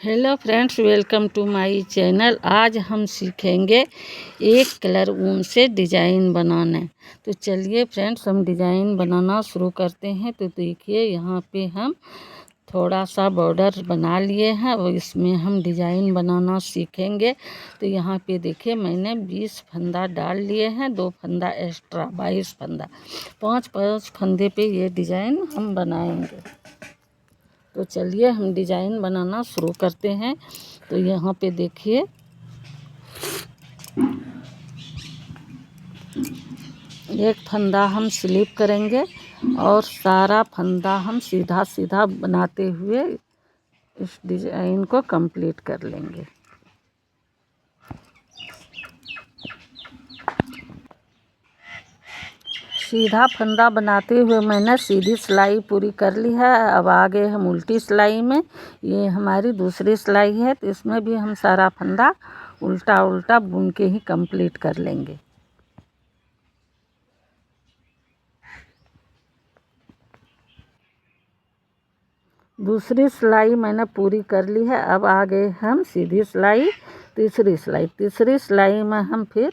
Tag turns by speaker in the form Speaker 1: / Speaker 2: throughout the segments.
Speaker 1: Hello friends, welcome to my channel. आज हम सीखेंगे एक कलर ऊन से डिज़ाइन बनाना। तो चलिए फ्रेंड्स, हम डिज़ाइन बनाना शुरू करते हैं। तो देखिए, यहाँ पे हम थोड़ा सा बॉर्डर बना लिए हैं और इसमें हम डिज़ाइन बनाना सीखेंगे। तो यहाँ पे देखिए, मैंने 20 फंदा डाल लिए हैं, 2 फंदा एक्स्ट्रा, 22 फंदा, 5 फंदे पे ये डिज़ाइन हम बनाएंगे। तो चलिए हम डिज़ाइन बनाना शुरू करते हैं। तो यहाँ पे देखिए, एक फंदा हम स्लिप करेंगे और सारा फंदा हम सीधा सीधा बनाते हुए इस डिज़ाइन को कंप्लीट कर लेंगे। सीधा फंदा बनाते हुए मैंने सीधी सिलाई पूरी कर ली है। अब आगे हम उल्टी सिलाई में, ये हमारी दूसरी सिलाई है, तो इसमें भी हम सारा फंदा उल्टा उल्टा बुन के ही कंप्लीट कर लेंगे। दूसरी सिलाई मैंने पूरी कर ली है। अब आगे हम सीधी सिलाई, तीसरी सिलाई में हम फिर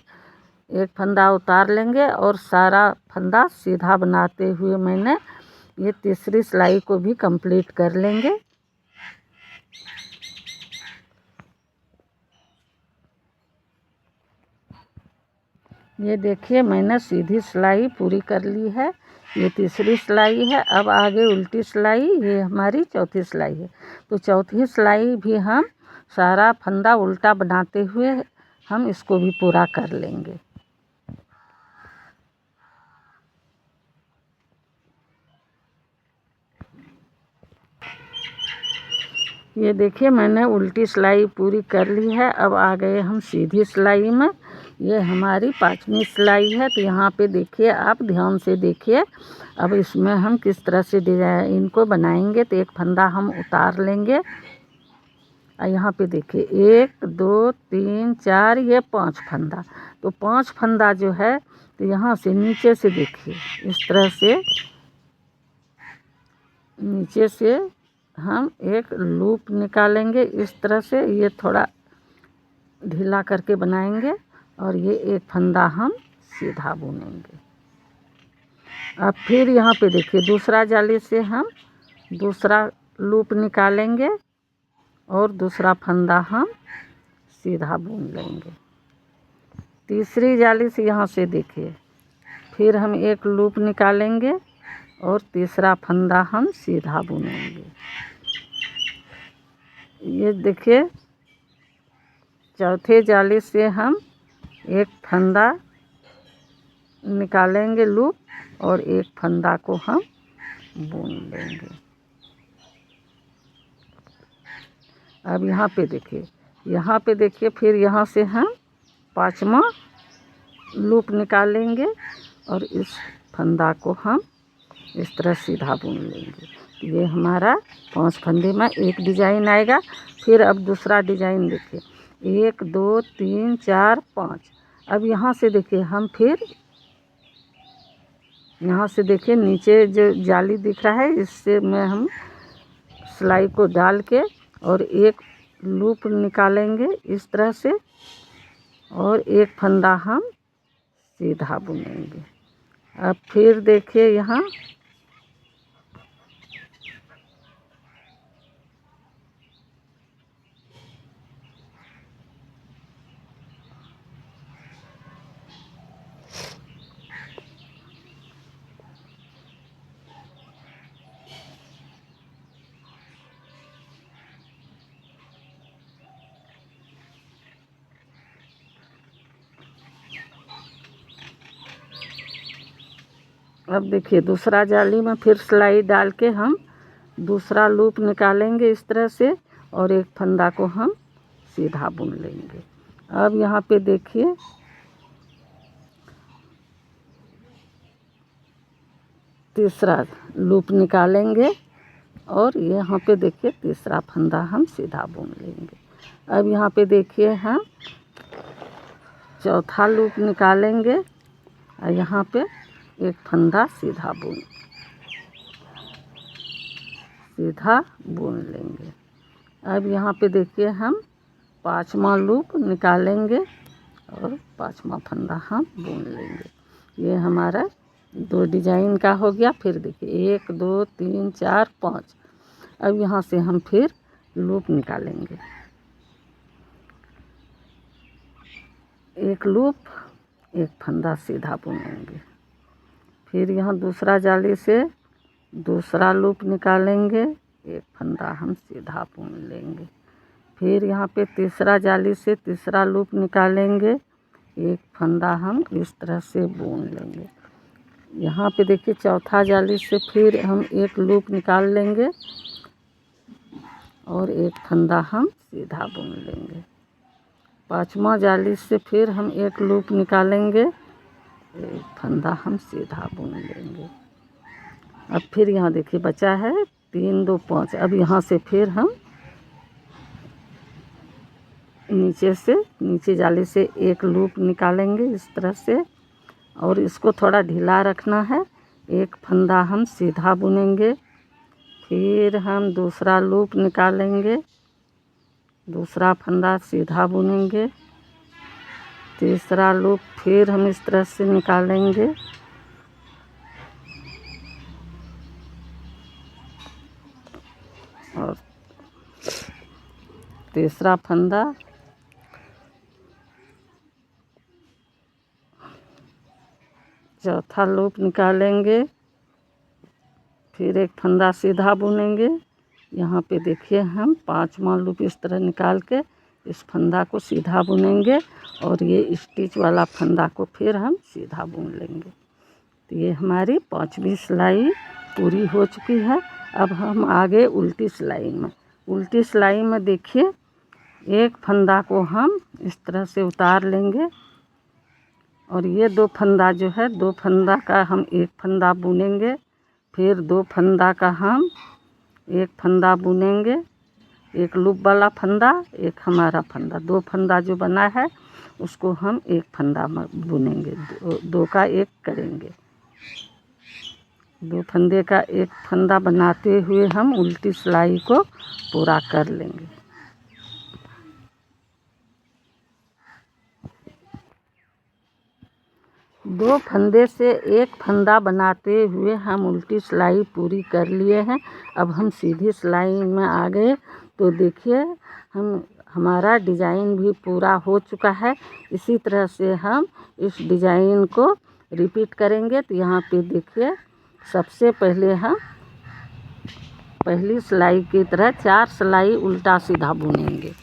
Speaker 1: एक फंदा उतार लेंगे और सारा फंदा सीधा बनाते हुए मैंने ये तीसरी सिलाई को भी कंप्लीट कर लेंगे। ये देखिए, मैंने सीधी सिलाई पूरी कर ली है। ये तीसरी सिलाई है। अब आगे उल्टी सिलाई, ये हमारी चौथी सिलाई है। तो चौथी सिलाई भी हम सारा फंदा उल्टा बनाते हुए हम इसको भी पूरा कर लेंगे। ये देखिए, मैंने उल्टी सिलाई पूरी कर ली है। अब आ गए हम सीधी सिलाई में। ये हमारी 5वीं सिलाई है। तो यहाँ पे देखिए, आप ध्यान से देखिए। अब इसमें हम किस तरह से डिज़ाइन को बनाएंगे। तो एक फंदा हम उतार लेंगे और यहाँ पे देखिए, 1 2 3 4, ये 5 फंदा। तो 5 फंदा जो है, तो यहाँ से नीचे से देखिए, इस तरह से नीचे से हम एक लूप निकालेंगे। इस तरह से ये थोड़ा ढीला करके बनाएंगे और ये एक फंदा हम सीधा बुनेंगे। अब फिर यहाँ पे देखिए, दूसरा जाली से हम दूसरा लूप निकालेंगे और दूसरा फंदा हम सीधा बुन लेंगे। तीसरी जाली से यहाँ से देखिए, फिर हम एक लूप निकालेंगे और तीसरा फंदा हम सीधा बुनेंगे। ये देखिए, चौथे जाली से हम एक फंदा निकालेंगे लूप और एक फंदा को हम बुन लेंगे। अब यहाँ पे देखिए, फिर यहाँ से हम 5वां लूप निकालेंगे और इस फंदा को हम इस तरह सीधा बुन लेंगे। ये हमारा 5 फंदे में एक डिज़ाइन आएगा। फिर अब दूसरा डिज़ाइन देखिए, 1 2 3 4 5। अब यहाँ से देखिए, हम फिर यहाँ से देखिए, नीचे जो जाली दिख रहा है, इससे में हम सिलाई को डाल के और एक लूप निकालेंगे इस तरह से और एक फंदा हम सीधा बुनेंगे। अब फिर देखिए, यहाँ अब देखिए, दूसरा जाली में फिर सिलाई डाल के हम दूसरा लूप निकालेंगे इस तरह से और एक फंदा को हम सीधा बुन लेंगे। अब यहाँ पे देखिए, तीसरा लूप निकालेंगे और यहाँ पे देखिए, तीसरा फंदा हम सीधा बुन लेंगे। अब यहाँ पे देखिए, हम चौथा लूप निकालेंगे और यहाँ पे एक फंदा सीधा बुन लेंगे। अब यहाँ पे देखिए हम 5वां लूप निकालेंगे और 5वां फंदा हम बुन लेंगे। ये हमारा 2 डिजाइन का हो गया। फिर देखिए 1 2 3 4 5। अब यहाँ से हम फिर लूप निकालेंगे, एक लूप, एक फंदा सीधा बुनेंगे। फिर यहाँ दूसरा जाली से दूसरा लूप निकालेंगे, एक फंदा हम सीधा बुन लेंगे। फिर यहाँ पे तीसरा जाली से तीसरा लूप निकालेंगे, एक फंदा हम इस तरह से बुन लेंगे। यहाँ पे देखिए चौथा जाली से फिर हम एक लूप निकाल लेंगे और एक फंदा हम सीधा बुन लेंगे। 5वां जाली से फिर हम एक लूप निकालेंगे, एक फंदा हम सीधा बुन लेंगे। अब फिर यहाँ देखिए बचा है 3 2 5। अब यहाँ से फिर हम नीचे जाली से एक लूप निकालेंगे इस तरह से, और इसको थोड़ा ढीला रखना है। एक फंदा हम सीधा बुनेंगे, फिर हम दूसरा लूप निकालेंगे, दूसरा फंदा सीधा बुनेंगे, तीसरा लूप फिर हम इस तरह से निकालेंगे, और तीसरा फंदा, चौथा लूप निकालेंगे, फिर एक फंदा सीधा बुनेंगे। यहाँ पे देखिए हम 5वां लूप इस तरह निकाल के इस फंदा को सीधा बुनेंगे और ये स्टिच वाला फंदा को फिर हम सीधा बुन लेंगे। तो ये हमारी 5वीं सिलाई पूरी हो चुकी है। अब हम आगे उल्टी सिलाई में देखिए एक फंदा को हम इस तरह से उतार लेंगे और ये 2 फंदा जो है 2 फंदा का हम एक फंदा बुनेंगे, फिर 2 फंदा का हम एक फंदा बुनेंगे, एक लूप वाला फंदा, एक हमारा फंदा, 2 फंदा जो बना है उसको हम एक फंदा बुनेंगे, 2 का एक करेंगे। 2 फंदे का एक फंदा बनाते हुए हम उल्टी सिलाई को पूरा कर लेंगे। दो फंदे से एक फंदा बनाते हुए हम उल्टी सिलाई पूरी कर लिए हैं। अब हम सीधी सिलाई में आ गए। तो देखिए हमारा डिजाइन भी पूरा हो चुका है। इसी तरह से हम इस डिजाइन को रिपीट करेंगे। तो यहाँ पे देखिए सबसे पहले हम पहली सिलाई की तरह 4 सिलाई उल्टा सीधा बुनेंगे।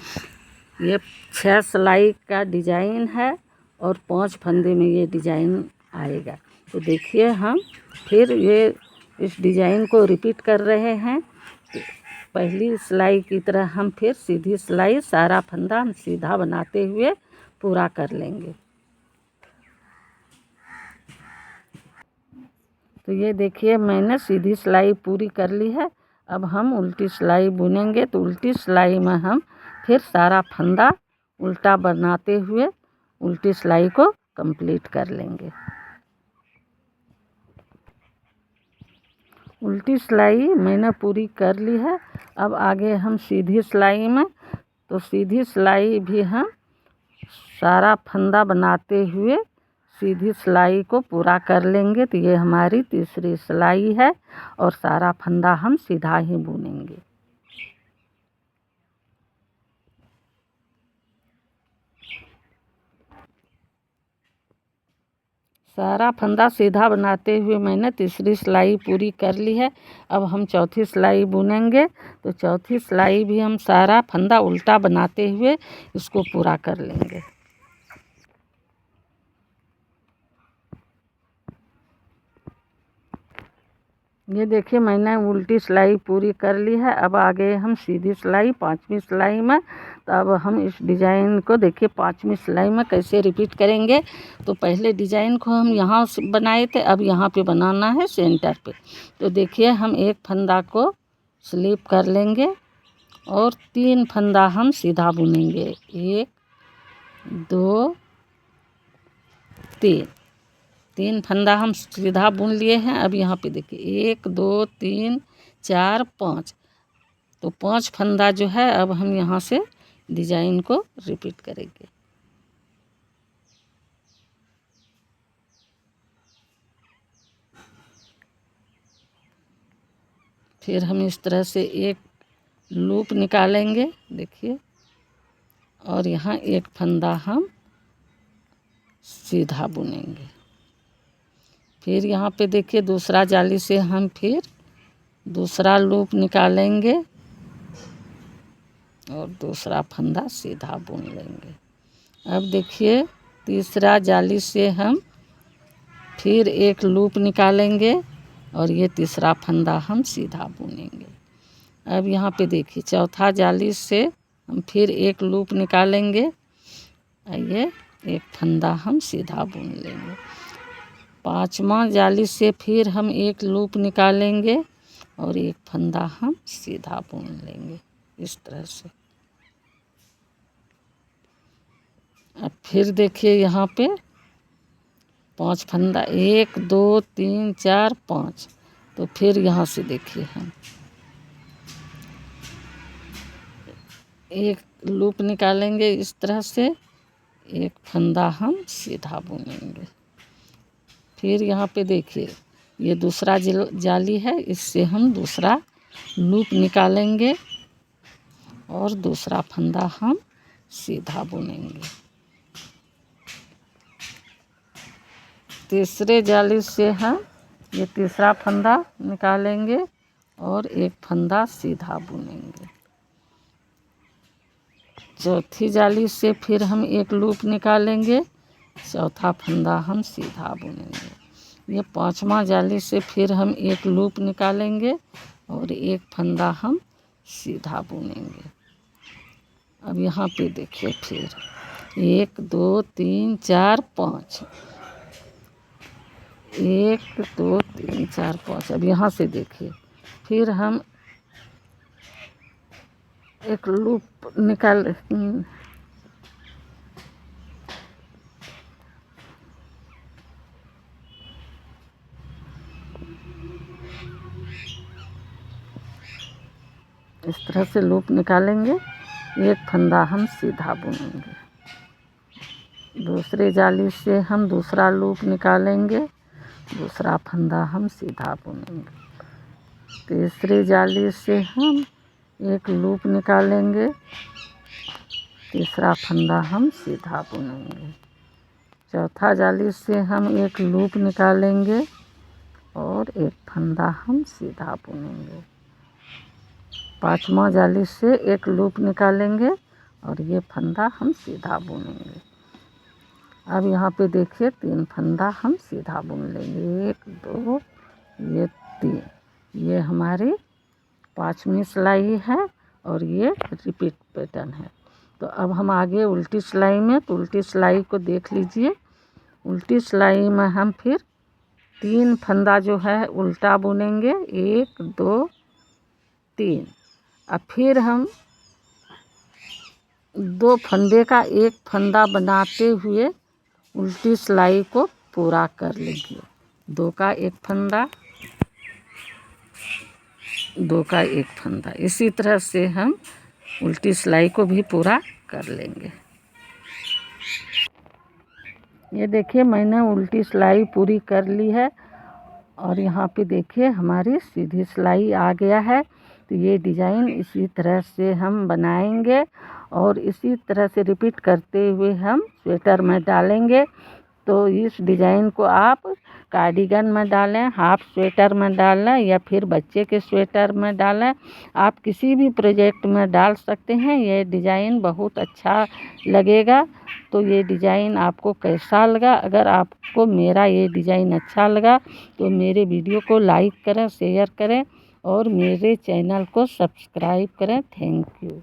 Speaker 1: ये 6 सिलाई का डिजाइन है और 5 फंदे में ये डिजाइन आएगा। तो देखिए हम फिर ये इस डिजाइन को रिपीट कर रहे हैं। पहली सिलाई की तरह हम फिर सीधी सिलाई सारा फंदा हम सीधा बनाते हुए पूरा कर लेंगे। तो ये देखिए मैंने सीधी सिलाई पूरी कर ली है। अब हम उल्टी सिलाई बुनेंगे। तो उल्टी सिलाई में हम फिर सारा फंदा उल्टा बनाते हुए उल्टी सिलाई को कंप्लीट कर लेंगे। उल्टी सिलाई मैंने पूरी कर ली है। अब आगे हम सीधी सिलाई में, तो सीधी सिलाई भी हम सारा फंदा बनाते हुए सीधी सिलाई को पूरा कर लेंगे। तो ये हमारी तीसरी सिलाई है और सारा फंदा हम सीधा ही बुनेंगे। सारा फंदा सीधा बनाते हुए मैंने तीसरी सिलाई पूरी कर ली है। अब हम चौथी सिलाई बुनेंगे। तो चौथी सिलाई भी हम सारा फंदा उल्टा बनाते हुए इसको पूरा कर लेंगे। ये देखिए मैंने उल्टी सिलाई पूरी कर ली है। अब आगे हम सीधी सिलाई 5वीं सिलाई में। तो अब हम इस डिज़ाइन को देखिए 5वीं सिलाई में कैसे रिपीट करेंगे। तो पहले डिज़ाइन को हम यहाँ बनाए थे, अब यहाँ पे बनाना है सेंटर पे। तो देखिए हम एक फंदा को स्लिप कर लेंगे और 3 फंदा हम सीधा बुनेंगे। 1 2 3 फंदा हम सीधा बुन लिए हैं। अब यहाँ पे देखिए 1 2 3 4 5। तो 5 फंदा जो है अब हम यहाँ से डिजाइन को रिपीट करेंगे। फिर हम इस तरह से एक लूप निकालेंगे, देखिए, और यहाँ एक फंदा हम सीधा बुनेंगे। फिर यहाँ पे देखिए दूसरा जाली से हम फिर दूसरा लूप निकालेंगे और दूसरा फंदा सीधा बुन लेंगे। अब देखिए तीसरा जाली से हम फिर एक लूप निकालेंगे और ये तीसरा फंदा हम सीधा बुनेंगे। अब यहाँ पे देखिए चौथा जाली से हम फिर एक लूप निकालेंगे, ये एक फंदा हम सीधा बुन लेंगे। पांचवा जाली से फिर हम एक लूप निकालेंगे और एक फंदा हम सीधा बुन लेंगे इस तरह से। अब फिर देखिए यहाँ पे 5 फंदा, 1 2 3 4 5। तो फिर यहाँ से देखिए हम एक लूप निकालेंगे इस तरह से, एक फंदा हम सीधा बुनेंगे। फिर यहाँ पे देखिए ये दूसरा जाली है, इससे हम दूसरा लूप निकालेंगे और दूसरा फंदा हम सीधा बुनेंगे। तीसरे जाली से हम ये तीसरा फंदा निकालेंगे और एक फंदा सीधा बुनेंगे। चौथी जाली से फिर हम एक लूप निकालेंगे, चौथा फंदा हम सीधा बुनेंगे। ये पांचवा जाली से फिर हम एक लूप निकालेंगे और एक फंदा हम सीधा बुनेंगे। अब यहाँ पे देखिए फिर 1 2 3 4 5, 1 2 3 4 5। अब यहाँ से देखिए फिर हम एक लूप निकाल इस तरह से लूप निकालेंगे, एक फंदा हम सीधा बुनेंगे। दूसरे जाली से हम दूसरा लूप निकालेंगे, दूसरा फंदा हम सीधा बुनेंगे। तीसरी जाली से हम एक लूप निकालेंगे, तीसरा फंदा हम सीधा बुनेंगे। चौथा जाली से हम एक लूप निकालेंगे और एक फंदा हम सीधा बुनेंगे। पांचवा जाली से एक लूप निकालेंगे और ये फंदा हम सीधा बुनेंगे। अब यहाँ पे देखिए 3 फंदा हम सीधा बुन लेंगे, 1 2 ये 3। ये हमारी 5वीं सिलाई है और ये रिपीट पैटर्न है। तो अब हम आगे उल्टी सिलाई में, तो उल्टी सिलाई को देख लीजिए। उल्टी सिलाई में हम फिर 3 फंदा जो है उल्टा बुनेंगे, 1 2 3। अब फिर हम 2 फंदे का एक फंदा बनाते हुए उल्टी सिलाई को पूरा कर लेंगे। 2 का एक फंदा, 2 का एक फंदा, इसी तरह से हम उल्टी सिलाई को भी पूरा कर लेंगे। ये देखिए मैंने उल्टी सिलाई पूरी कर ली है और यहाँ पे देखिए हमारी सीधी सिलाई आ गया है। तो ये डिज़ाइन इसी तरह से हम बनाएंगे और इसी तरह से रिपीट करते हुए हम स्वेटर में डालेंगे। तो इस डिज़ाइन को आप कार्डिगन में डालें, हाफ स्वेटर में डालें या फिर बच्चे के स्वेटर में डालें, आप किसी भी प्रोजेक्ट में डाल सकते हैं। ये डिज़ाइन बहुत अच्छा लगेगा। तो ये डिज़ाइन आपको कैसा लगा? अगर आपको मेरा ये डिज़ाइन अच्छा लगा तो मेरे वीडियो को लाइक करें, शेयर करें और मेरे चैनल को सब्सक्राइब करें। Thank you.